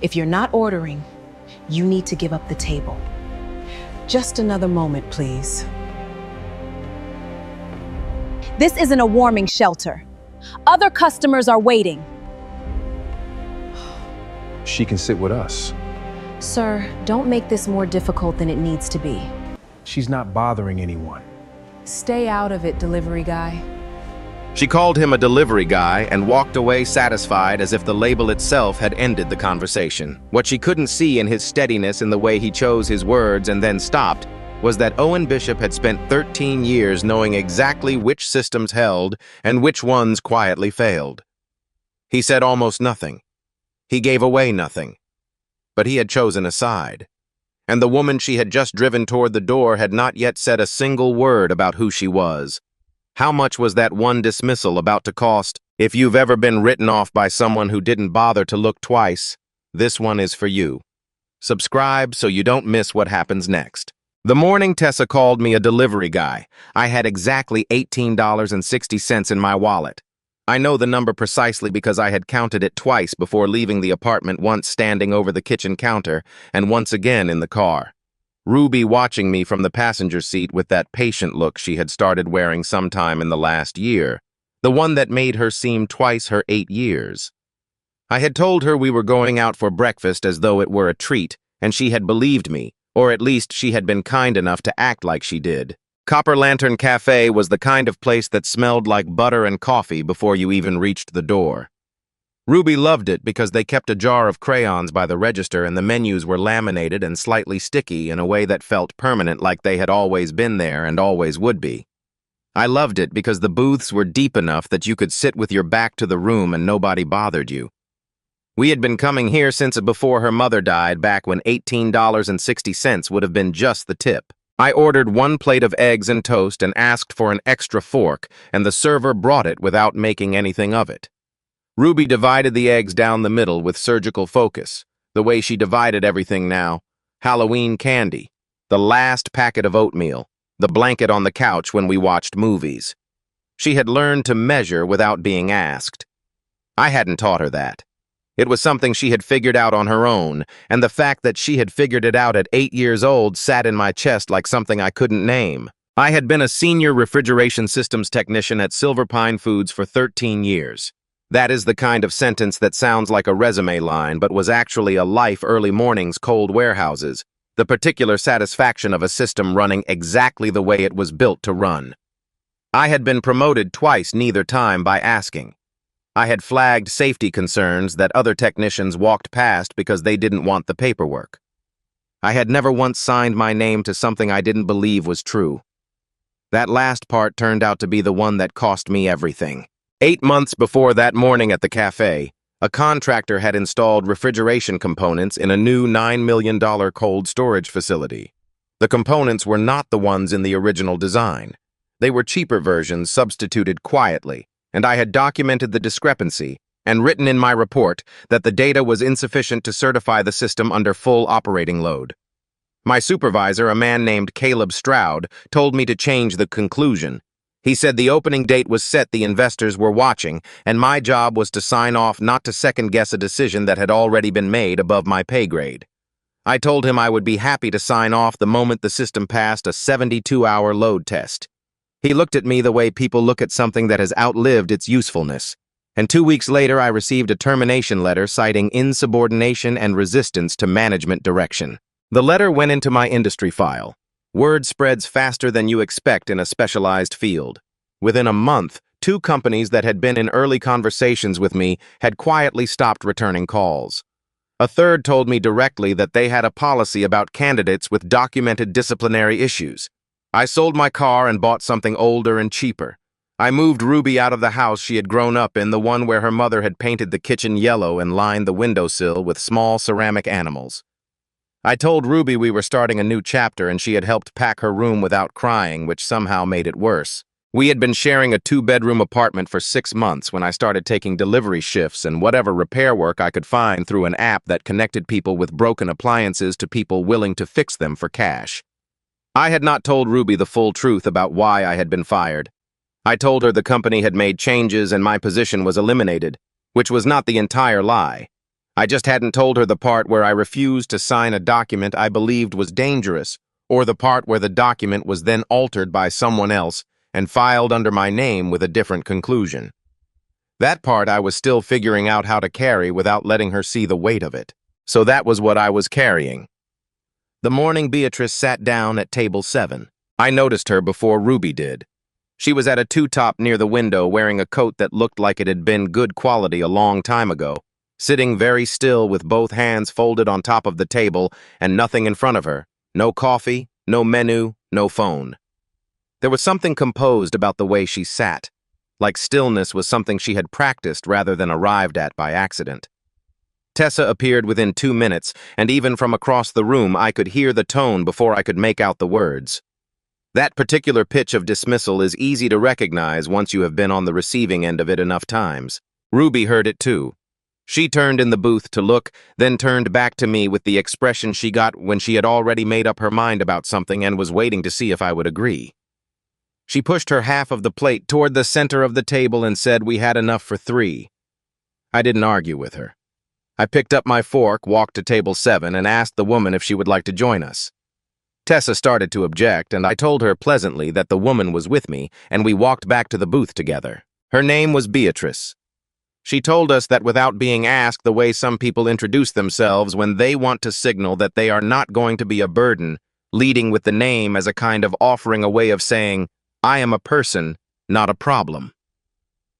If you're not ordering, you need to give up the table. Just another moment, please. This isn't a warming shelter. Other customers are waiting. She can sit with us. Sir, don't make this more difficult than it needs to be. She's not bothering anyone. Stay out of it, delivery guy. She called him a delivery guy and walked away satisfied as if the label itself had ended the conversation. What she couldn't see in his steadiness in the way he chose his words and then stopped was that Owen Bishop had spent 13 years knowing exactly which systems held and which ones quietly failed. He said almost nothing. He gave away nothing. But he had chosen a side. And the woman she had just driven toward the door had not yet said a single word about who she was. How much was that one dismissal about to cost? If you've ever been written off by someone who didn't bother to look twice, this one is for you. Subscribe so you don't miss what happens next. The morning Tessa called me a delivery guy, I had exactly $18.60 in my wallet. I know the number precisely because I had counted it twice before leaving the apartment, once standing over the kitchen counter and once again in the car. Ruby watching me from the passenger seat with that patient look she had started wearing sometime in the last year, the one that made her seem twice her 8 years. I had told her we were going out for breakfast as though it were a treat, and she had believed me, or at least she had been kind enough to act like she did. Copper Lantern Cafe was the kind of place that smelled like butter and coffee before you even reached the door. Ruby loved it because they kept a jar of crayons by the register and the menus were laminated and slightly sticky in a way that felt permanent, like they had always been there and always would be. I loved it because the booths were deep enough that you could sit with your back to the room and nobody bothered you. We had been coming here since before her mother died, back when $18.60 would have been just the tip. I ordered 1 plate of eggs and toast and asked for an extra fork, and the server brought it without making anything of it. Ruby divided the eggs down the middle with surgical focus, the way she divided everything now. Halloween candy, the last packet of oatmeal, the blanket on the couch when we watched movies. She had learned to measure without being asked. I hadn't taught her that. It was something she had figured out on her own, and the fact that she had figured it out at 8 years old sat in my chest like something I couldn't name. I had been a senior refrigeration systems technician at Silver Pine Foods for 13 years. That is the kind of sentence that sounds like a resume line, but was actually a life early mornings cold warehouses, the particular satisfaction of a system running exactly the way it was built to run. I had been promoted twice, neither time by asking. I had flagged safety concerns that other technicians walked past because they didn't want the paperwork. I had never once signed my name to something I didn't believe was true. That last part turned out to be the one that cost me everything. 8 months before that morning at the cafe, a contractor had installed refrigeration components in a new $9 million cold storage facility. The components were not the ones in the original design. They were cheaper versions substituted quietly, and I had documented the discrepancy and written in my report that the data was insufficient to certify the system under full operating load. My supervisor, a man named Caleb Stroud, told me to change the conclusion. He said the opening date was set, the investors were watching, and my job was to sign off, not to second-guess a decision that had already been made above my pay grade. I told him I would be happy to sign off the moment the system passed a 72-hour load test. He looked at me the way people look at something that has outlived its usefulness. And 2 weeks later, I received a termination letter citing insubordination and resistance to management direction. The letter went into my industry file. Word spreads faster than you expect in a specialized field. Within a month, 2 companies that had been in early conversations with me had quietly stopped returning calls. A third told me directly that they had a policy about candidates with documented disciplinary issues. I sold my car and bought something older and cheaper. I moved Ruby out of the house she had grown up in, the one where her mother had painted the kitchen yellow and lined the windowsill with small ceramic animals. I told Ruby we were starting a new chapter and she had helped pack her room without crying, which somehow made it worse. We had been sharing a 2-bedroom apartment for 6 months when I started taking delivery shifts and whatever repair work I could find through an app that connected people with broken appliances to people willing to fix them for cash. I had not told Ruby the full truth about why I had been fired. I told her the company had made changes and my position was eliminated, which was not the entire lie. I just hadn't told her the part where I refused to sign a document I believed was dangerous, or the part where the document was then altered by someone else and filed under my name with a different conclusion. That part I was still figuring out how to carry without letting her see the weight of it. So that was what I was carrying. The morning Beatrice sat down at table 7. I noticed her before Ruby did. She was at a two-top near the window wearing a coat that looked like it had been good quality a long time ago, sitting very still with both hands folded on top of the table and nothing in front of her. No coffee, no menu, no phone. There was something composed about the way she sat, like stillness was something she had practiced rather than arrived at by accident. Tessa appeared within 2 minutes, and even from across the room I could hear the tone before I could make out the words. That particular pitch of dismissal is easy to recognize once you have been on the receiving end of it enough times. Ruby heard it too. She turned in the booth to look, then turned back to me with the expression she got when she had already made up her mind about something and was waiting to see if I would agree. She pushed her half of the plate toward the center of the table and said we had enough for 3. I didn't argue with her. I picked up my fork, walked to table 7, and asked the woman if she would like to join us. Tessa started to object, and I told her pleasantly that the woman was with me, and we walked back to the booth together. Her name was Beatrice. She told us that without being asked the way some people introduce themselves when they want to signal that they are not going to be a burden, leading with the name as a kind of offering a way of saying, I am a person, not a problem.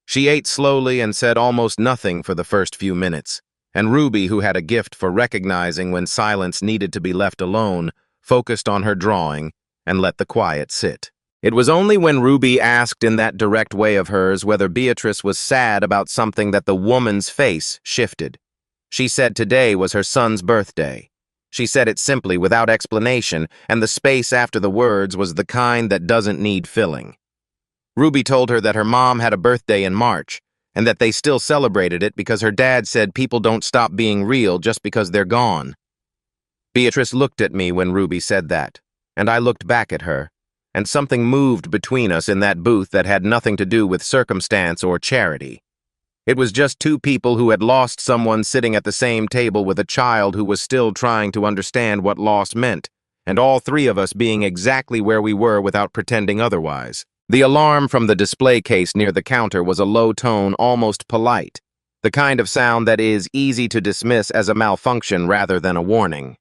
She ate slowly and said almost nothing for the first few minutes, and Ruby, who had a gift for recognizing when silence needed to be left alone, focused on her drawing and let the quiet sit. It was only when Ruby asked in that direct way of hers whether Beatrice was sad about something that the woman's face shifted. She said today was her son's birthday. She said it simply, without explanation, and the space after the words was the kind that doesn't need filling. Ruby told her that her mom had a birthday in March, and that they still celebrated it because her dad said people don't stop being real just because they're gone. Beatrice looked at me when Ruby said that, and I looked back at her, and something moved between us in that booth that had nothing to do with circumstance or charity. It was just 2 people who had lost someone sitting at the same table with a child who was still trying to understand what loss meant, and all 3 of us being exactly where we were without pretending otherwise. The alarm from the display case near the counter was a low tone, almost polite, the kind of sound that is easy to dismiss as a malfunction rather than a warning.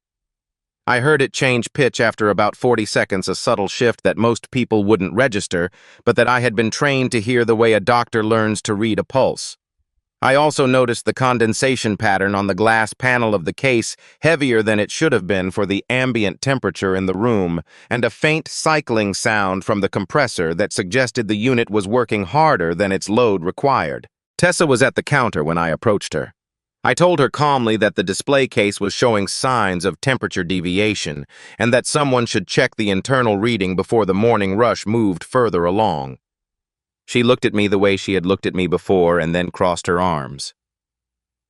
I heard it change pitch after about 40 seconds, a subtle shift that most people wouldn't register, but that I had been trained to hear the way a doctor learns to read a pulse. I also noticed the condensation pattern on the glass panel of the case, heavier than it should have been for the ambient temperature in the room, and a faint cycling sound from the compressor that suggested the unit was working harder than its load required. Tessa was at the counter when I approached her. I told her calmly that the display case was showing signs of temperature deviation, and that someone should check the internal reading before the morning rush moved further along. She looked at me the way she had looked at me before and then crossed her arms.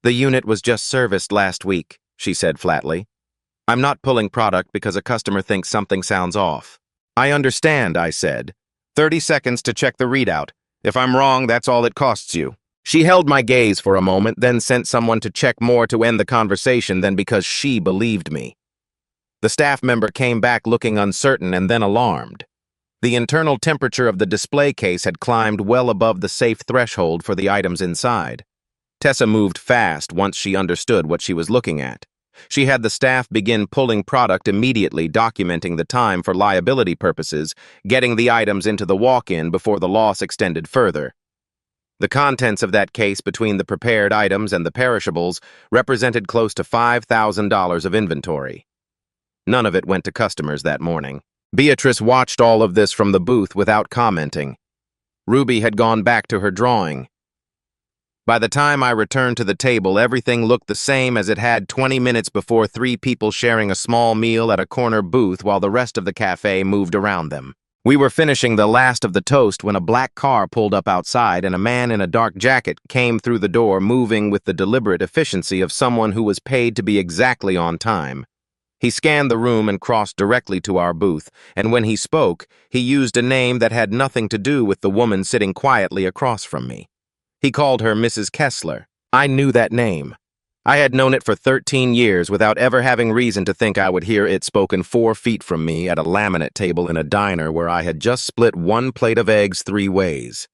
The unit was just serviced last week, she said flatly. I'm not pulling product because a customer thinks something sounds off. I understand, I said. 30 seconds to check the readout. If I'm wrong, that's all it costs you. She held my gaze for a moment, then sent someone to check more to end the conversation than because she believed me. The staff member came back looking uncertain and then alarmed. The internal temperature of the display case had climbed well above the safe threshold for the items inside. Tessa moved fast once she understood what she was looking at. She had the staff begin pulling product immediately, documenting the time for liability purposes, getting the items into the walk-in before the loss extended further. The contents of that case between the prepared items and the perishables represented close to $5,000 of inventory. None of it went to customers that morning. Beatrice watched all of this from the booth without commenting. Ruby had gone back to her drawing. By the time I returned to the table, everything looked the same as it had 20 minutes before, 3 people sharing a small meal at a corner booth while the rest of the cafe moved around them. We were finishing the last of the toast when a black car pulled up outside and a man in a dark jacket came through the door, moving with the deliberate efficiency of someone who was paid to be exactly on time. He scanned the room and crossed directly to our booth, and when he spoke, he used a name that had nothing to do with the woman sitting quietly across from me. He called her Mrs. Kessler. I knew that name. I had known it for 13 years without ever having reason to think I would hear it spoken 4 feet from me at a laminate table in a diner where I had just split one plate of eggs 3 ways.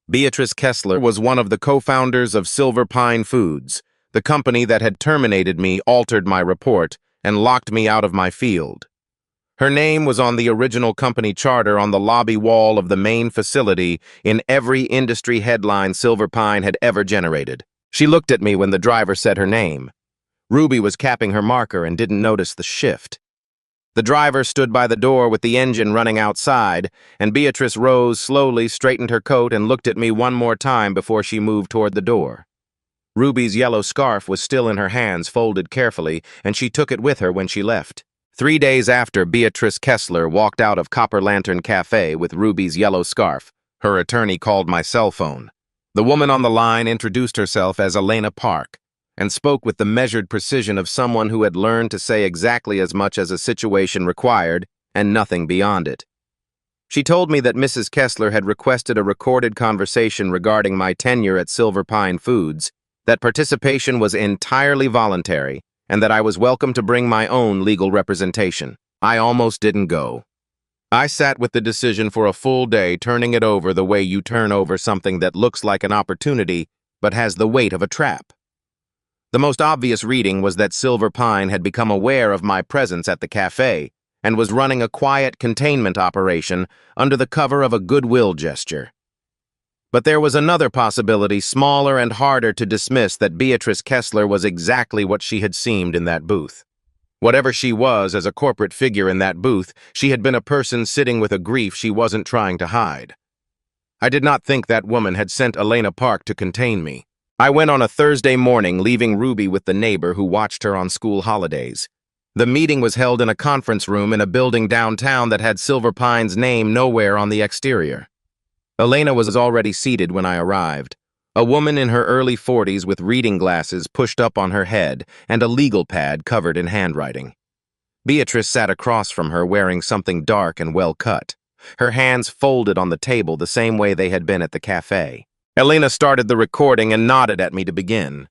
Beatrice Kessler was one of the co-founders of Silver Pine Foods. The company that had terminated me altered my report and locked me out of my field. Her name was on the original company charter on the lobby wall of the main facility in every industry headline Silver Pine had ever generated. She looked at me when the driver said her name. Ruby was capping her marker and didn't notice the shift. The driver stood by the door with the engine running outside, and Beatrice rose slowly, straightened her coat, and looked at me one more time before she moved toward the door. Ruby's yellow scarf was still in her hands, folded carefully, and she took it with her when she left. 3 days after, Beatrice Kessler walked out of Copper Lantern Cafe with Ruby's yellow scarf. Her attorney called my cell phone. The woman on the line introduced herself as Elena Park and spoke with the measured precision of someone who had learned to say exactly as much as a situation required and nothing beyond it. She told me that Mrs. Kessler had requested a recorded conversation regarding my tenure at Silver Pine Foods, that participation was entirely voluntary, and that I was welcome to bring my own legal representation. I almost didn't go. I sat with the decision for a full day, turning it over the way you turn over something that looks like an opportunity but has the weight of a trap. The most obvious reading was that Silver Pine had become aware of my presence at the cafe and was running a quiet containment operation under the cover of a goodwill gesture. But there was another possibility, smaller and harder to dismiss, that Beatrice Kessler was exactly what she had seemed in that booth. Whatever she was as a corporate figure in that booth, she had been a person sitting with a grief she wasn't trying to hide. I did not think that woman had sent Elena Park to contain me. I went on a Thursday morning, leaving Ruby with the neighbor who watched her on school holidays. The meeting was held in a conference room in a building downtown that had Silver Pine's name nowhere on the exterior. Elena was already seated when I arrived. A woman in her early 40s with reading glasses pushed up on her head and a legal pad covered in handwriting. Beatrice sat across from her wearing something dark and well-cut, her hands folded on the table the same way they had been at the cafe. Elena started the recording and nodded at me to begin.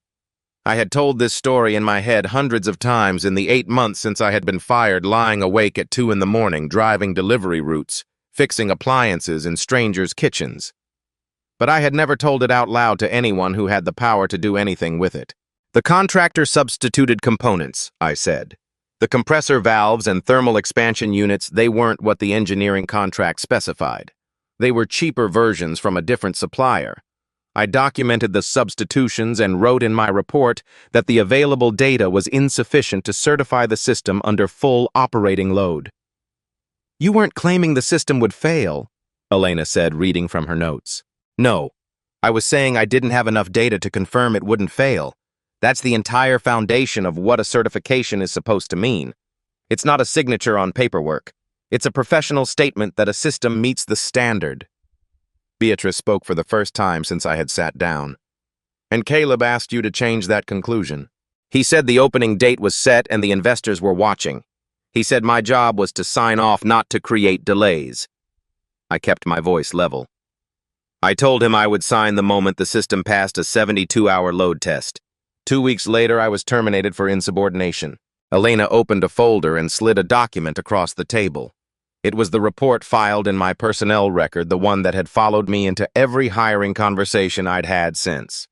I had told this story in my head hundreds of times in the 8 months since I had been fired, lying awake at 2 in the morning, driving delivery routes, fixing appliances in strangers' kitchens. But I had never told it out loud to anyone who had the power to do anything with it. The contractor substituted components, I said. The compressor valves and thermal expansion units, they weren't what the engineering contract specified. They were cheaper versions from a different supplier. I documented the substitutions and wrote in my report that the available data was insufficient to certify the system under full operating load. "You weren't claiming the system would fail," Elena said, reading from her notes. "No, I was saying I didn't have enough data to confirm it wouldn't fail. That's the entire foundation of what a certification is supposed to mean. It's not a signature on paperwork. It's a professional statement that a system meets the standard." Beatrice spoke for the first time since I had sat down. "And Caleb asked you to change that conclusion. He said the opening date was set and the investors were watching. He said my job was to sign off, not to create delays." I kept my voice level. "I told him I would sign the moment the system passed a 72-hour load test. 2 weeks later, I was terminated for insubordination." Elena opened a folder and slid a document across the table. It was the report filed in my personnel record, the one that had followed me into every hiring conversation I'd had since.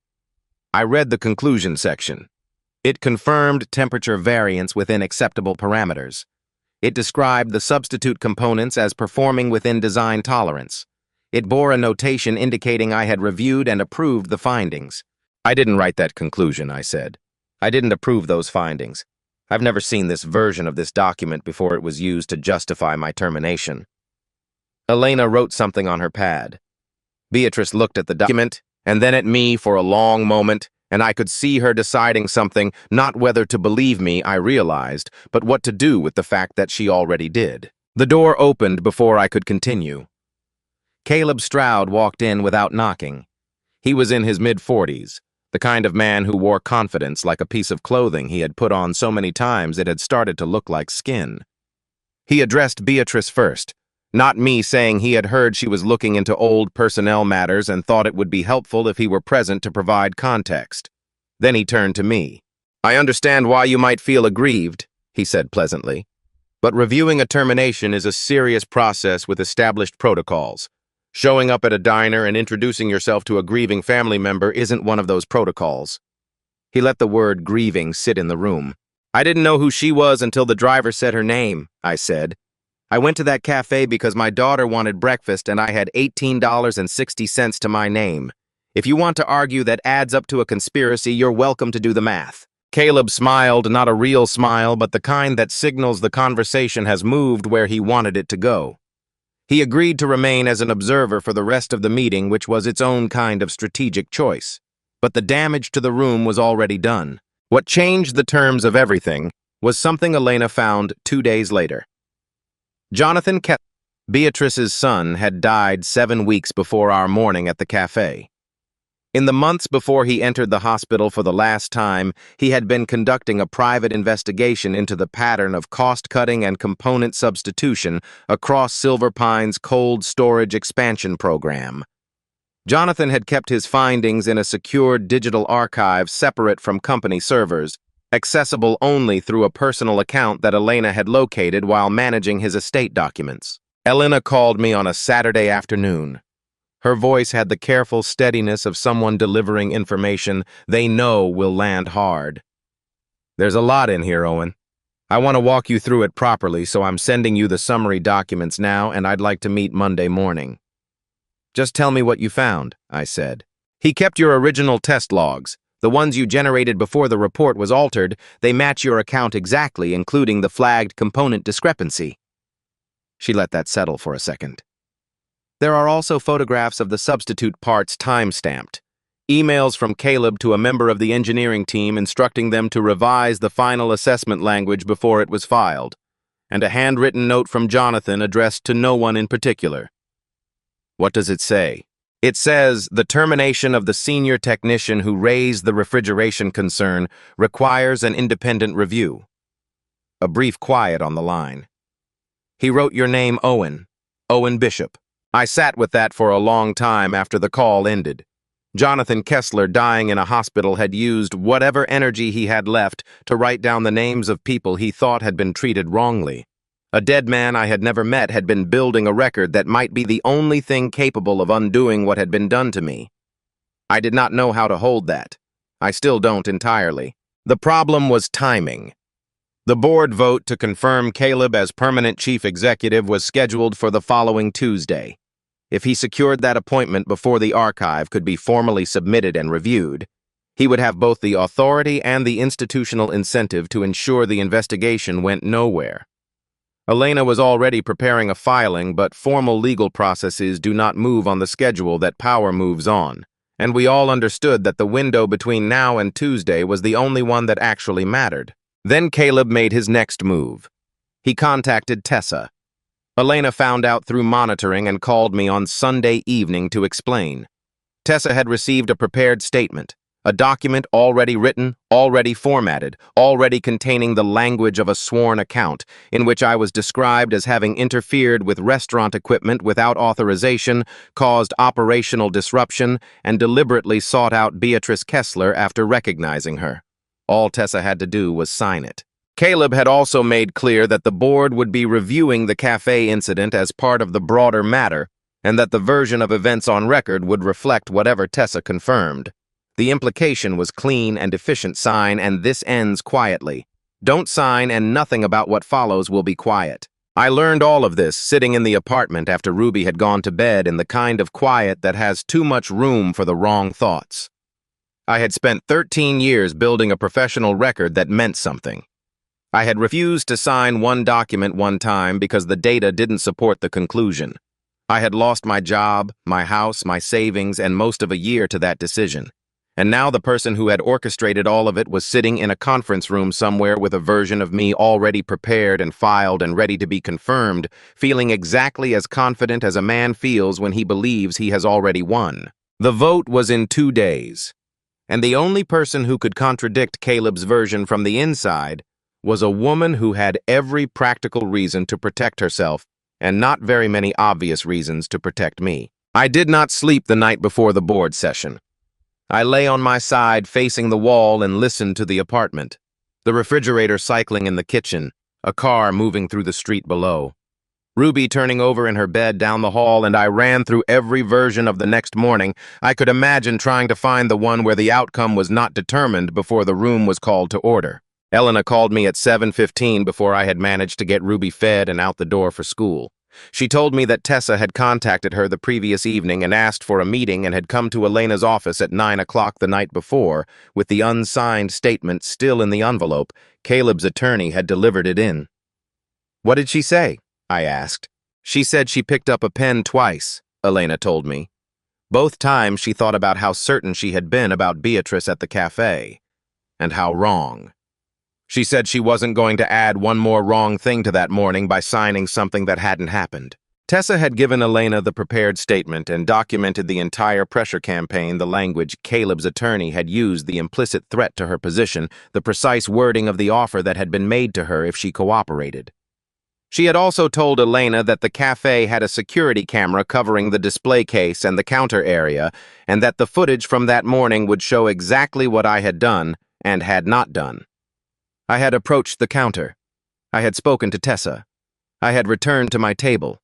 I read the conclusion section. It confirmed temperature variance within acceptable parameters. It described the substitute components as performing within design tolerance. It bore a notation indicating I had reviewed and approved the findings. "I didn't write that conclusion," I said. "I didn't approve those findings. I've never seen this version of this document before it was used to justify my termination." Elena wrote something on her pad. Beatrice looked at the document and then at me for a long moment, and I could see her deciding something, not whether to believe me, I realized, but what to do with the fact that she already did. The door opened before I could continue. Caleb Stroud walked in without knocking. He was in his mid-40s, the kind of man who wore confidence like a piece of clothing he had put on so many times it had started to look like skin. He addressed Beatrice first, not me, saying he had heard she was looking into old personnel matters and thought it would be helpful if he were present to provide context. Then he turned to me. I understand why you might feel aggrieved, he said pleasantly. But reviewing a termination is a serious process with established protocols. Showing up at a diner and introducing yourself to a grieving family member isn't one of those protocols. He let the word grieving sit in the room. I didn't know who she was until the driver said her name, I said. I went to that cafe because my daughter wanted breakfast and I had $18.60 to my name. If you want to argue that adds up to a conspiracy, you're welcome to do the math. Caleb smiled, not a real smile, but the kind that signals the conversation has moved where he wanted it to go. He agreed to remain as an observer for the rest of the meeting, which was its own kind of strategic choice. But the damage to the room was already done. What changed the terms of everything was something Elena found 2 days later. Jonathan Kessler, Beatrice's son, had died 7 weeks before our morning at the cafe. In the months before he entered the hospital for the last time, he had been conducting a private investigation into the pattern of cost-cutting and component substitution across Silver Pine's cold storage expansion program. Jonathan had kept his findings in a secured digital archive separate from company servers, accessible only through a personal account that Elena had located while managing his estate documents. Elena called me on a Saturday afternoon. Her voice had the careful steadiness of someone delivering information they know will land hard. There's a lot in here, Owen. I want to walk you through it properly, so I'm sending you the summary documents now, and I'd like to meet Monday morning. Just tell me what you found, I said. He kept your original test logs. The ones you generated before the report was altered. They match your account exactly, including the flagged component discrepancy. She let that settle for a second. There are also photographs of the substitute parts time-stamped, emails from Caleb to a member of the engineering team instructing them to revise the final assessment language before it was filed, and a handwritten note from Jonathan addressed to no one in particular. What does it say? It says, the termination of the senior technician who raised the refrigeration concern requires an independent review. A brief quiet on the line. He wrote your name Owen Bishop. I sat with that for a long time after the call ended. Jonathan Kessler, dying in a hospital, had used whatever energy he had left to write down the names of people he thought had been treated wrongly. A dead man I had never met had been building a record that might be the only thing capable of undoing what had been done to me. I did not know how to hold that. I still don't entirely. The problem was timing. The board vote to confirm Caleb as permanent chief executive was scheduled for the following Tuesday. If he secured that appointment before the archive could be formally submitted and reviewed, he would have both the authority and the institutional incentive to ensure the investigation went nowhere. Elena was already preparing a filing, but formal legal processes do not move on the schedule that power moves on, and we all understood that the window between now and Tuesday was the only one that actually mattered. Then Caleb made his next move. He contacted Tessa. Elena found out through monitoring and called me on Sunday evening to explain. Tessa had received a prepared statement, a document already written, already formatted, already containing the language of a sworn account, in which I was described as having interfered with restaurant equipment without authorization, caused operational disruption, and deliberately sought out Beatrice Kessler after recognizing her. All Tessa had to do was sign it. Caleb had also made clear that the board would be reviewing the cafe incident as part of the broader matter, and that the version of events on record would reflect whatever Tessa confirmed. The implication was clean and efficient: sign and this ends quietly. Don't sign and nothing about what follows will be quiet. I learned all of this sitting in the apartment after Ruby had gone to bed, in the kind of quiet that has too much room for the wrong thoughts. I had spent 13 years building a professional record that meant something. I had refused to sign one document one time because the data didn't support the conclusion. I had lost my job, my house, my savings, and most of a year to that decision. And now the person who had orchestrated all of it was sitting in a conference room somewhere with a version of me already prepared and filed and ready to be confirmed, feeling exactly as confident as a man feels when he believes he has already won. The vote was in 2 days, and the only person who could contradict Caleb's version from the inside was a woman who had every practical reason to protect herself and not very many obvious reasons to protect me. I did not sleep the night before the board session. I lay on my side facing the wall and listened to the apartment. The refrigerator cycling in the kitchen, a car moving through the street below. Ruby turning over in her bed down the hall, and I ran through every version of the next morning I could imagine, trying to find the one where the outcome was not determined before the room was called to order. Elena called me at 7:15 before I had managed to get Ruby fed and out the door for school. She told me that Tessa had contacted her the previous evening and asked for a meeting, and had come to Elena's office at 9 o'clock the night before, with the unsigned statement still in the envelope. Caleb's attorney had delivered it in. "What did she say?" I asked. "She said she picked up a pen twice," Elena told me. Both times she thought about how certain she had been about Beatrice at the cafe, and how wrong. She said she wasn't going to add one more wrong thing to that morning by signing something that hadn't happened. Tessa had given Elena the prepared statement and documented the entire pressure campaign, the language Caleb's attorney had used, the implicit threat to her position, the precise wording of the offer that had been made to her if she cooperated. She had also told Elena that the cafe had a security camera covering the display case and the counter area, and that the footage from that morning would show exactly what I had done and had not done. I had approached the counter. I had spoken to Tessa. I had returned to my table.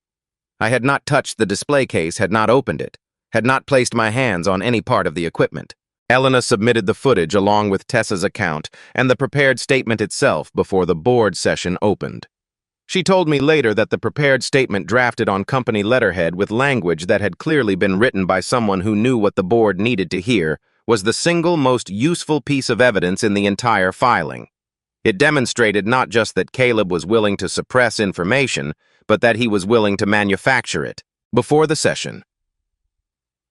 I had not touched the display case, had not opened it, had not placed my hands on any part of the equipment. Elena submitted the footage along with Tessa's account and the prepared statement itself before the board session opened. She told me later that the prepared statement, drafted on company letterhead with language that had clearly been written by someone who knew what the board needed to hear, was the single most useful piece of evidence in the entire filing. It demonstrated not just that Caleb was willing to suppress information, but that he was willing to manufacture it. Before the session,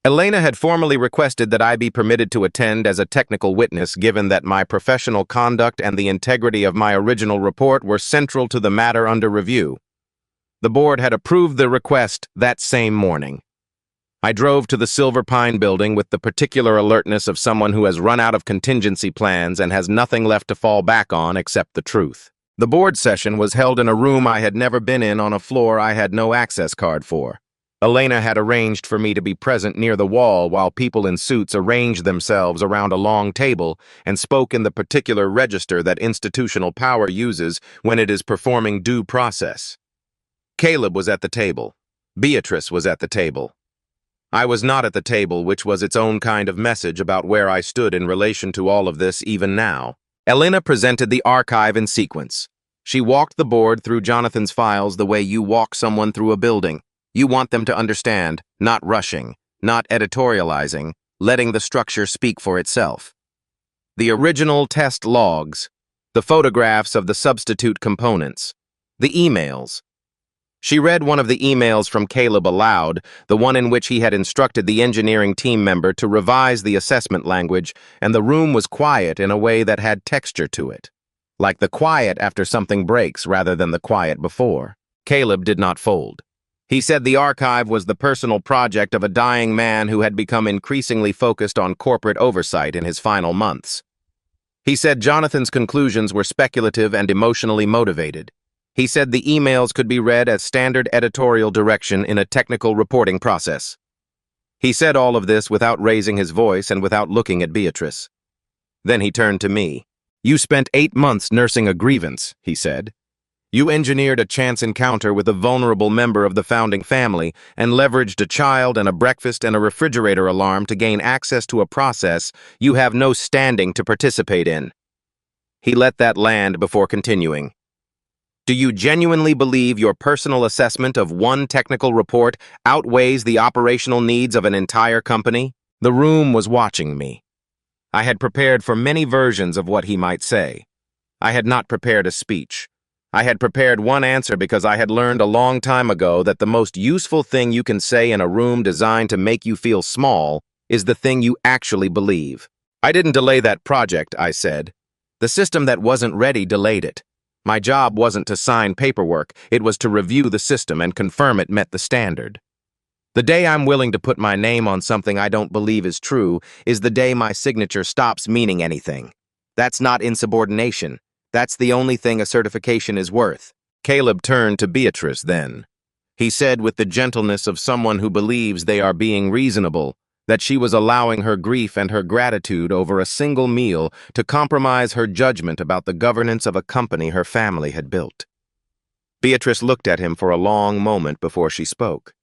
Elena had formally requested that I be permitted to attend as a technical witness, given that my professional conduct and the integrity of my original report were central to the matter under review. The board had approved the request that same morning. I drove to the Silver Pine building with the particular alertness of someone who has run out of contingency plans and has nothing left to fall back on except the truth. The board session was held in a room I had never been in, on a floor I had no access card for. Elena had arranged for me to be present near the wall while people in suits arranged themselves around a long table and spoke in the particular register that institutional power uses when it is performing due process. Caleb was at the table. Beatrice was at the table. I was not at the table, which was its own kind of message about where I stood in relation to all of this even now. Elena presented the archive in sequence. She walked the board through Jonathan's files the way you walk someone through a building. You want them to understand, not rushing, not editorializing, letting the structure speak for itself. The original test logs, the photographs of the substitute components, the emails. She read one of the emails from Caleb aloud, the one in which he had instructed the engineering team member to revise the assessment language, and the room was quiet in a way that had texture to it, like the quiet after something breaks rather than the quiet before. Caleb did not fold. He said the archive was the personal project of a dying man who had become increasingly focused on corporate oversight in his final months. He said Jonathan's conclusions were speculative and emotionally motivated. He said the emails could be read as standard editorial direction in a technical reporting process. He said all of this without raising his voice and without looking at Beatrice. Then he turned to me. "You spent 8 months nursing a grievance," he said. "You engineered a chance encounter with a vulnerable member of the founding family and leveraged a child and a breakfast and a refrigerator alarm to gain access to a process you have no standing to participate in." He let that land before continuing. "Do you genuinely believe your personal assessment of one technical report outweighs the operational needs of an entire company?" The room was watching me. I had prepared for many versions of what he might say. I had not prepared a speech. I had prepared one answer because I had learned a long time ago that the most useful thing you can say in a room designed to make you feel small is the thing you actually believe. "I didn't delay that project," I said. "The system that wasn't ready delayed it. My job wasn't to sign paperwork, it was to review the system and confirm it met the standard. The day I'm willing to put my name on something I don't believe is true is the day my signature stops meaning anything. That's not insubordination. That's the only thing a certification is worth." Caleb turned to Beatrice then. He said with the gentleness of someone who believes they are being reasonable, that she was allowing her grief and her gratitude over a single meal to compromise her judgment about the governance of a company her family had built. Beatrice looked at him for a long moment before she spoke.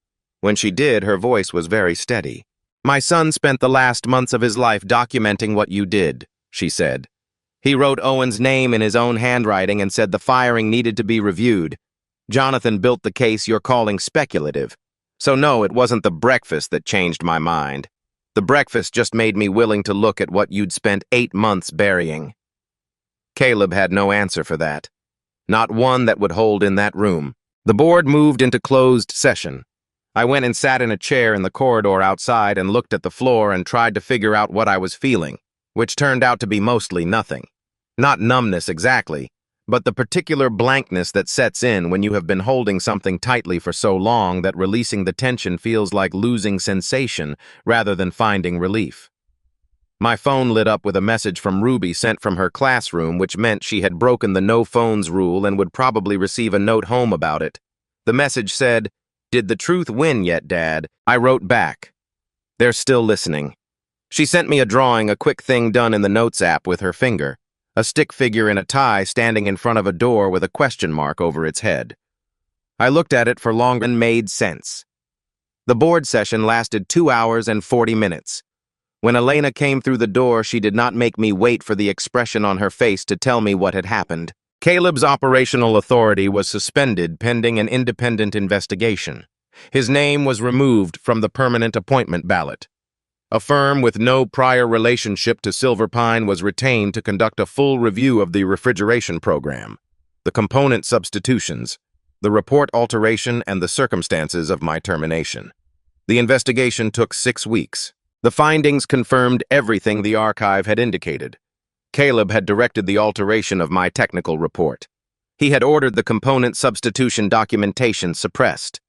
When she did, her voice was very steady. "My son spent the last months of his life documenting what you did," she said. "He wrote Owen's name in his own handwriting and said the firing needed to be reviewed. Jonathan built the case you're calling speculative. So no, it wasn't the breakfast that changed my mind. The breakfast just made me willing to look at what you'd spent 8 months burying." Caleb had no answer for that. Not one that would hold in that room. The board moved into closed session. I went and sat in a chair in the corridor outside and looked at the floor and tried to figure out what I was feeling, which turned out to be mostly nothing. Not numbness exactly, but the particular blankness that sets in when you have been holding something tightly for so long that releasing the tension feels like losing sensation rather than finding relief. My phone lit up with a message from Ruby sent from her classroom, which meant she had broken the no phones rule and would probably receive a note home about it. The message said, "Did the truth win yet, Dad?" I wrote back, "They're still listening." She sent me a drawing, a quick thing done in the Notes app with her finger, a stick figure in a tie standing in front of a door with a question mark over its head. I looked at it for longer and made sense. The board session lasted 2 hours and 40 minutes. When Elena came through the door, she did not make me wait for the expression on her face to tell me what had happened. Caleb's operational authority was suspended pending an independent investigation. His name was removed from the permanent appointment ballot. A firm with no prior relationship to Silver Pine was retained to conduct a full review of the refrigeration program, the component substitutions, the report alteration, and the circumstances of my termination. The investigation took 6 weeks. The findings confirmed everything the archive had indicated. Caleb had directed the alteration of my technical report. He had ordered the component substitution documentation suppressed.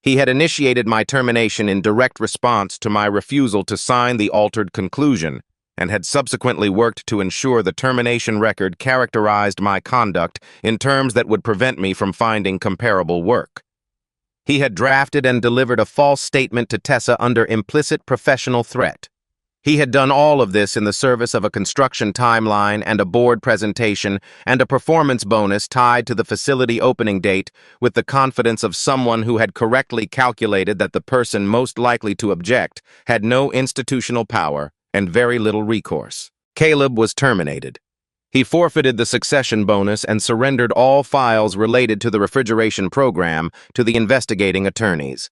He had initiated my termination in direct response to my refusal to sign the altered conclusion, and had subsequently worked to ensure the termination record characterized my conduct in terms that would prevent me from finding comparable work. He had drafted and delivered a false statement to Tessa under implicit professional threat. He had done all of this in the service of a construction timeline and a board presentation and a performance bonus tied to the facility opening date with the confidence of someone who had correctly calculated that the person most likely to object had no institutional power and very little recourse. Caleb was terminated. He forfeited the succession bonus and surrendered all files related to the refrigeration program to the investigating attorneys.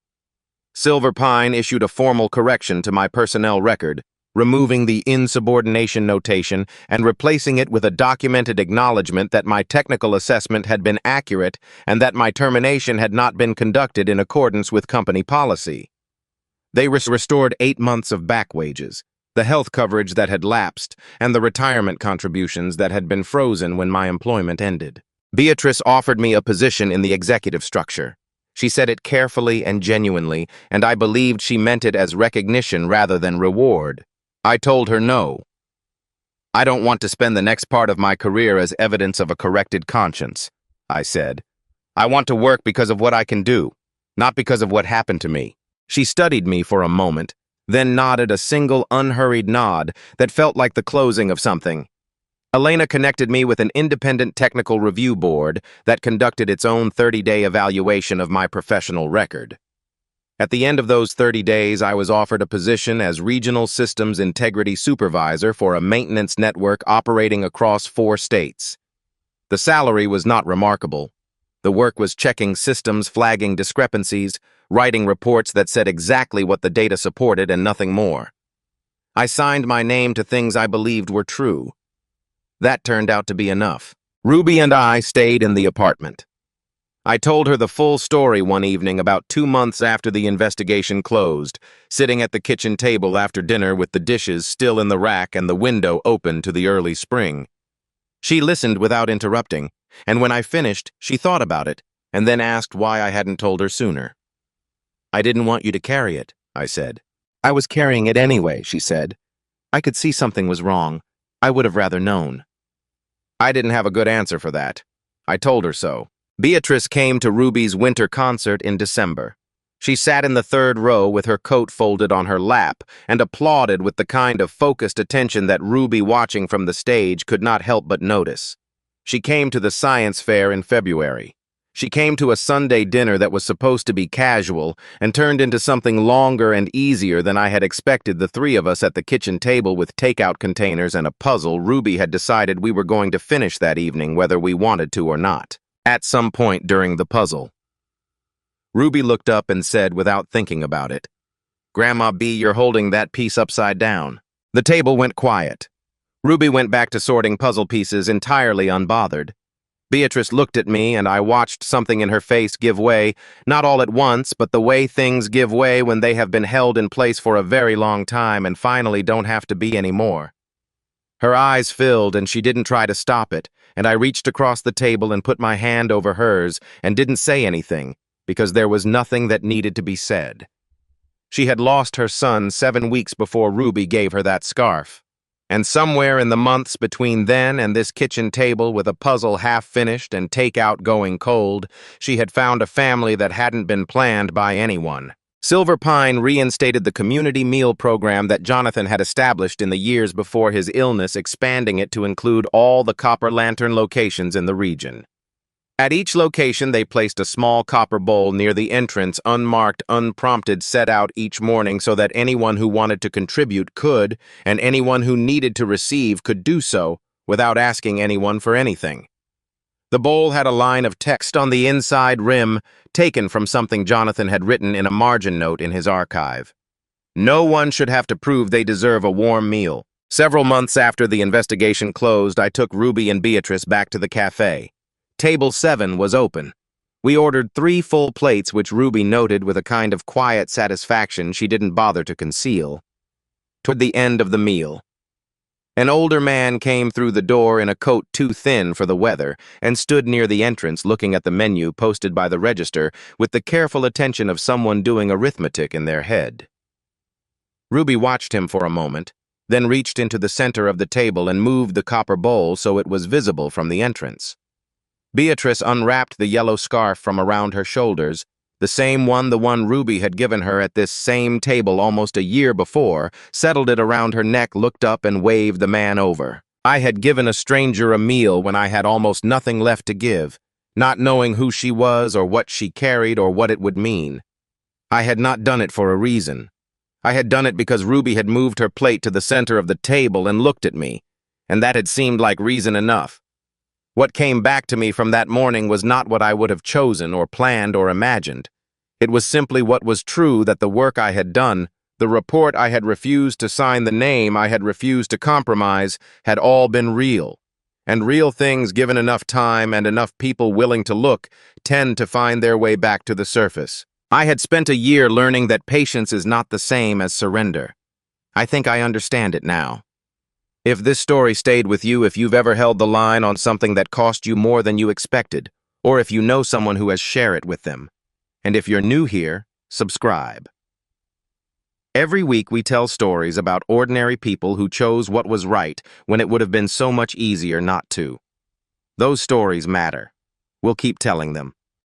Silver Pine issued a formal correction to my personnel record, removing the insubordination notation and replacing it with a documented acknowledgement that my technical assessment had been accurate and that my termination had not been conducted in accordance with company policy. They restored 8 months of back wages, the health coverage that had lapsed, and the retirement contributions that had been frozen when my employment ended. Beatrice offered me a position in the executive structure. She said it carefully and genuinely, and I believed she meant it as recognition rather than reward. I told her no. "I don't want to spend the next part of my career as evidence of a corrected conscience," I said. "I want to work because of what I can do, not because of what happened to me." She studied me for a moment, then nodded a single unhurried nod that felt like the closing of something. Elena connected me with an independent technical review board that conducted its own 30-day evaluation of my professional record. At the end of those 30 days, I was offered a position as Regional Systems Integrity Supervisor for a maintenance network operating across 4 states. The salary was not remarkable. The work was checking systems, flagging discrepancies, writing reports that said exactly what the data supported and nothing more. I signed my name to things I believed were true. That turned out to be enough. Ruby and I stayed in the apartment. I told her the full story one evening about 2 months after the investigation closed, sitting at the kitchen table after dinner with the dishes still in the rack and the window open to the early spring. She listened without interrupting, and when I finished, she thought about it, and then asked why I hadn't told her sooner. "I didn't want you to carry it," I said. "I was carrying it anyway," she said. "I could see something was wrong. I would have rather known." I didn't have a good answer for that. I told her so. Beatrice came to Ruby's winter concert in December. She sat in the third row with her coat folded on her lap and applauded with the kind of focused attention that Ruby, watching from the stage, could not help but notice. She came to the science fair in February. She came to a Sunday dinner that was supposed to be casual and turned into something longer and easier than I had expected. The three of us at the kitchen table with takeout containers and a puzzle Ruby had decided we were going to finish that evening whether we wanted to or not. At some point during the puzzle, Ruby looked up and said without thinking about it, "Grandma B, you're holding that piece upside down." The table went quiet. Ruby went back to sorting puzzle pieces entirely unbothered. Beatrice looked at me and I watched something in her face give way, not all at once, but the way things give way when they have been held in place for a very long time and finally don't have to be anymore. Her eyes filled and she didn't try to stop it, and I reached across the table and put my hand over hers and didn't say anything, because there was nothing that needed to be said. She had lost her son 7 weeks before Ruby gave her that scarf. And somewhere in the months between then and this kitchen table with a puzzle half finished and takeout going cold, she had found a family that hadn't been planned by anyone. Silver Pine reinstated the community meal program that Jonathan had established in the years before his illness, expanding it to include all the Copper Lantern locations in the region. At each location, they placed a small copper bowl near the entrance, unmarked, unprompted, set out each morning so that anyone who wanted to contribute could, and anyone who needed to receive could do so without asking anyone for anything. The bowl had a line of text on the inside rim, taken from something Jonathan had written in a margin note in his archive. No one should have to prove they deserve a warm meal. Several months after the investigation closed, I took Ruby and Beatrice back to the cafe. Table 7 was open. We ordered 3 full plates, which Ruby noted with a kind of quiet satisfaction she didn't bother to conceal. Toward the end of the meal, an older man came through the door in a coat too thin for the weather and stood near the entrance looking at the menu posted by the register with the careful attention of someone doing arithmetic in their head. Ruby watched him for a moment, then reached into the center of the table and moved the copper bowl so it was visible from the entrance. Beatrice unwrapped the yellow scarf from around her shoulders, the one Ruby had given her at this same table almost a year before, settled it around her neck, looked up and waved the man over. I had given a stranger a meal when I had almost nothing left to give, not knowing who she was or what she carried or what it would mean. I had not done it for a reason. I had done it because Ruby had moved her plate to the center of the table and looked at me, and that had seemed like reason enough. What came back to me from that morning was not what I would have chosen or planned or imagined. It was simply what was true, that the work I had done, the report I had refused to sign, the name I had refused to compromise, had all been real. And real things, given enough time and enough people willing to look, tend to find their way back to the surface. I had spent a year learning that patience is not the same as surrender. I think I understand it now. If this story stayed with you, if you've ever held the line on something that cost you more than you expected, or if you know someone who has, share it with them. And if you're new here, subscribe. Every week we tell stories about ordinary people who chose what was right when it would have been so much easier not to. Those stories matter. We'll keep telling them.